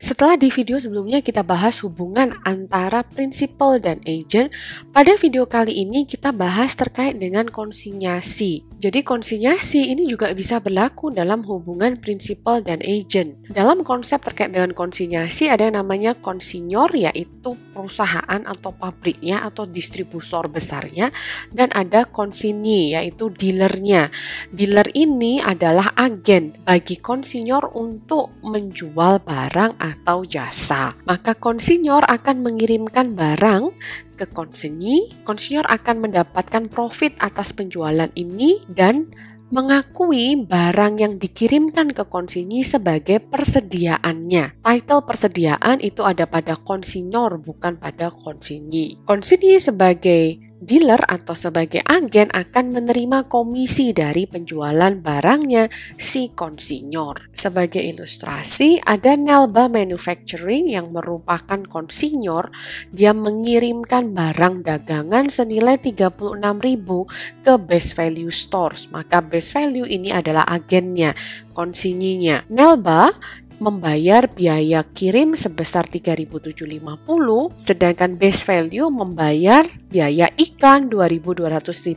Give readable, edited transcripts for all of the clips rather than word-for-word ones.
Setelah di video sebelumnya kita bahas hubungan antara prinsipal dan agent, pada video kali ini kita bahas terkait dengan konsinyasi. Jadi konsinyasi ini juga bisa berlaku dalam hubungan prinsipal dan agent. Dalam konsep terkait dengan konsinyasi ada yang namanya konsinyor, yaitu perusahaan atau pabriknya atau distributor besarnya, dan ada konsinyi, yaitu dealernya. Dealer ini adalah agen bagi konsinyor untuk menjual barang atau jasa. Maka konsinyor akan mengirimkan barang ke konsinyi, konsinyor akan mendapatkan profit atas penjualan ini dan mengakui barang yang dikirimkan ke konsinyi sebagai persediaannya. Title persediaan itu ada pada konsinyor, bukan pada konsinyi. Konsinyi sebagai dealer atau sebagai agen akan menerima komisi dari penjualan barangnya si konsinyor. Sebagai ilustrasi, ada Nelba Manufacturing yang merupakan konsinyor. Dia mengirimkan barang dagangan senilai 36.000 ke Best Value Stores. Maka Best Value ini adalah agennya, konsinyinya. Nelba membayar biaya kirim sebesar 3.750, sedangkan Best Value membayar biaya iklan 2.250.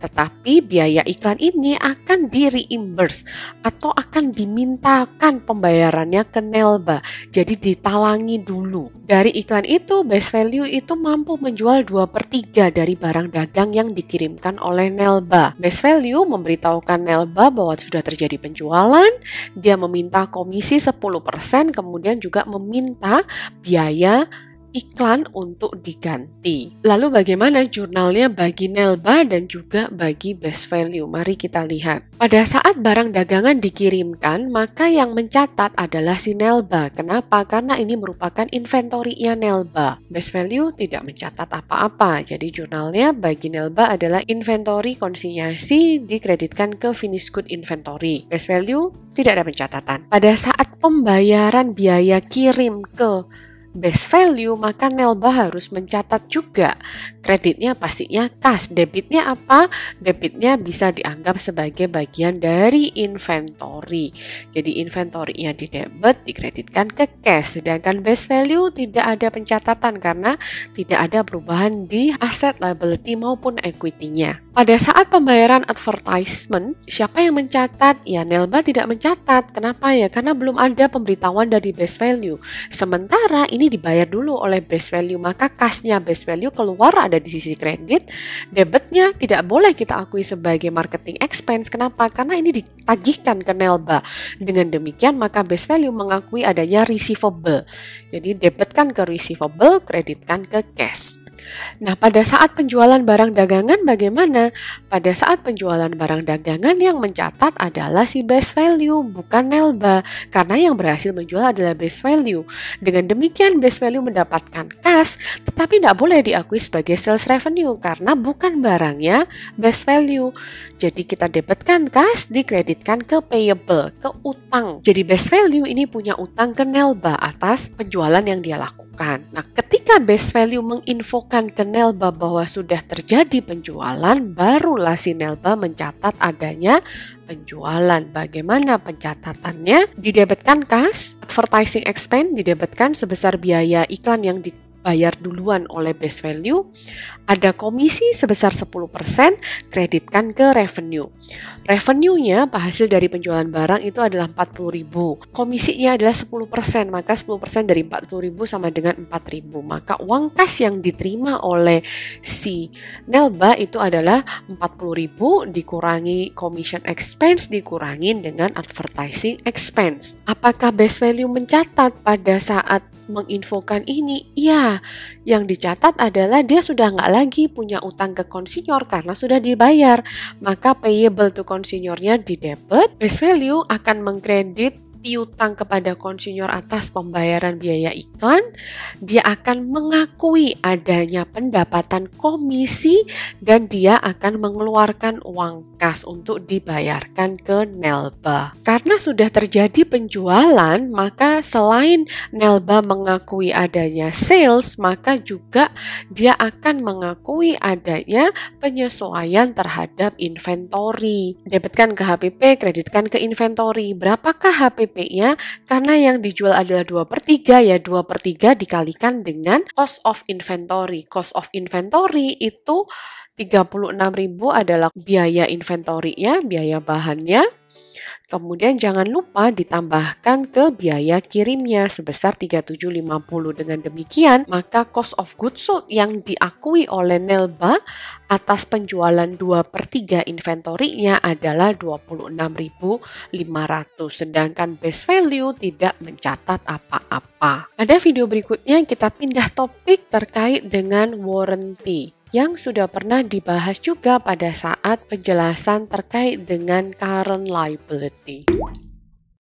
Tetapi biaya iklan ini akan di-reimburse atau akan dimintakan pembayarannya ke Nelba. Jadi ditalangi dulu. Dari iklan itu, Best Value itu mampu menjual 2/3 dari barang dagang yang dikirimkan oleh Nelba. Best Value memberitahukan Nelba bahwa sudah terjadi penjualan, dia meminta komisi 10%, kemudian juga meminta biaya iklan untuk diganti. Lalu bagaimana jurnalnya bagi Nelba dan juga bagi Best Value? Mari kita lihat. Pada saat barang dagangan dikirimkan, maka yang mencatat adalah si Nelba. Kenapa? Karena ini merupakan inventory-nya Nelba. Best Value tidak mencatat apa-apa. Jadi jurnalnya bagi Nelba adalah inventory konsinyasi dikreditkan ke finished good inventory. Best Value tidak ada pencatatan. Pada saat pembayaran biaya kirim ke Best Value, maka Nelba harus mencatat juga. Kreditnya pastinya kas, debitnya apa? Debitnya bisa dianggap sebagai bagian dari inventory. Jadi inventory-nya di debit, dikreditkan ke cash. Sedangkan Best Value tidak ada pencatatan karena tidak ada perubahan di aset, liability maupun equity-nya. Pada saat pembayaran advertisement, siapa yang mencatat? Ya, Nelba tidak mencatat. Kenapa ya? Karena belum ada pemberitahuan dari Best Value. Sementara ini dibayar dulu oleh Best Value, maka kasnya Best Value keluar ada di sisi kredit. Debitnya tidak boleh kita akui sebagai marketing expense. Kenapa? Karena ini ditagihkan ke Nelba. Dengan demikian, maka Best Value mengakui adanya receivable. Jadi debitkan ke receivable, kreditkan ke cash. Nah, pada saat penjualan barang dagangan bagaimana? Pada saat penjualan barang dagangan yang mencatat adalah si Best Value, bukan Nelba, karena yang berhasil menjual adalah Best Value. Dengan demikian, Best Value mendapatkan kas, tetapi tidak boleh diakui sebagai sales revenue karena bukan barangnya Best Value. Jadi kita debitkan kas, dikreditkan ke payable, ke utang. Jadi Best Value ini punya utang ke Nelba atas penjualan yang dia lakukan. Nah, ketika Best Value menginfokan ke Nelba bahwa sudah terjadi penjualan, barulah si Nelba mencatat adanya penjualan. Bagaimana pencatatannya? Didebitkan kas, advertising expense didebitkan sebesar biaya iklan yang dibayar duluan oleh Best Value. Ada komisi sebesar 10%, kreditkan ke revenue. Revenue-nya, hasil dari penjualan barang itu adalah 40.000. Komisinya adalah 10%, maka 10% dari 40.000 sama dengan 4.000. Maka uang kas yang diterima oleh si Nelba itu adalah 40.000 dikurangi commission expense dikurangin dengan advertising expense. Apakah Best Value mencatat pada saat menginfokan ini? Iya, yang dicatat adalah dia sudah nggak lagi punya utang ke konsinyor karena sudah dibayar. Maka payable to konsinyornya di debit. Best Value akan mengkredit piutang kepada konsinyor atas pembayaran biaya iklan. Dia akan mengakui adanya pendapatan komisi dan dia akan mengeluarkan uang kas untuk dibayarkan ke Nelba. Karena sudah terjadi penjualan, maka selain Nelba mengakui adanya sales, maka juga dia akan mengakui adanya penyesuaian terhadap inventory. Debitkan ke HPP, kreditkan ke inventory. Berapakah HPP NP-nya karena yang dijual adalah 2/3 ya 2/3 dikalikan dengan cost of inventory. Cost of inventory itu 36.000 adalah biaya inventory-nya, biaya bahannya. Kemudian jangan lupa ditambahkan ke biaya kirimnya sebesar 3750. Dengan demikian, maka cost of goods sold yang diakui oleh Nelba atas penjualan 2/3 inventory-nya adalah 26.500. Sedangkan base value tidak mencatat apa-apa. Pada video berikutnya kita pindah topik terkait dengan warranty yang sudah pernah dibahas juga pada saat penjelasan terkait dengan current liability.